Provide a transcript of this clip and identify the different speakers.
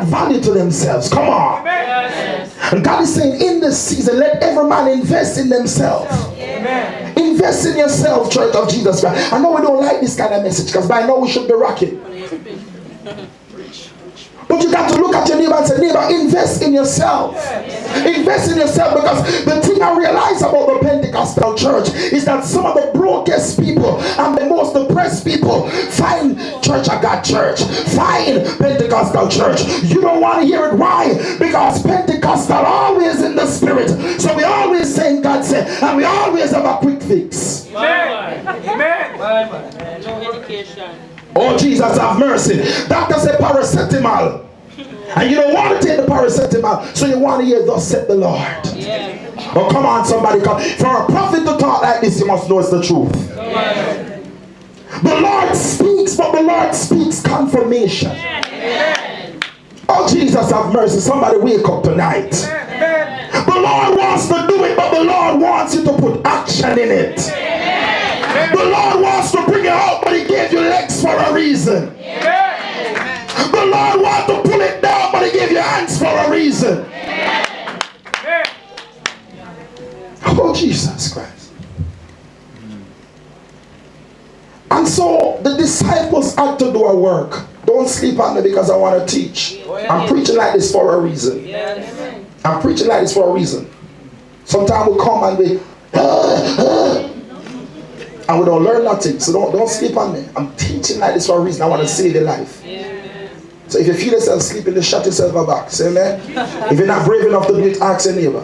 Speaker 1: add value to themselves. Come on.
Speaker 2: Yes.
Speaker 1: And God is saying in this season, let every man invest in themselves.
Speaker 2: Amen.
Speaker 1: Invest in yourself, Church of Jesus Christ. I know we don't like this kind of message because by now we should be rocking. But you got to look at your neighbor and say, neighbor, invest in yourself. Invest in yourself, because the thing I realize about the Pentecostal church is that some of the brokest people and the most depressed people find Church of God church, find Pentecostal church. You don't want to hear it. Why? Because Pentecostal always in the spirit. So we always saying God said, and we always have a quick fix.
Speaker 2: Amen. Amen.
Speaker 3: No education.
Speaker 1: Oh, Jesus, have mercy. Doctor said paracetamol. And you don't want to take the paracetamol, so you want to hear thus said the Lord.
Speaker 3: Yeah.
Speaker 1: Oh, come on, somebody. Come. For a prophet to talk like this, you must know it's the truth.
Speaker 3: Yeah.
Speaker 1: The Lord speaks, but the Lord speaks confirmation.
Speaker 3: Amen.
Speaker 1: Oh, Jesus, have mercy. Somebody wake up tonight.
Speaker 2: Amen.
Speaker 1: The Lord wants to do it, but the Lord wants you to put action in it. The Lord wants to bring you out, but He gave you legs for a reason. The Lord wants to pull it down, but He gave you hands for a reason. Oh, Jesus Christ. And so the disciples had to do a work. Don't sleep on me because I want to teach. I'm preaching like this for a reason. I'm preaching like this for a reason. Sometimes we come and we and we don't learn nothing. So don't sleep on me. I'm teaching like this for a reason. I want to save your life. So if you feel yourself sleeping, just shut yourself back. Say amen. If you're not brave enough to do it, ask your neighbor.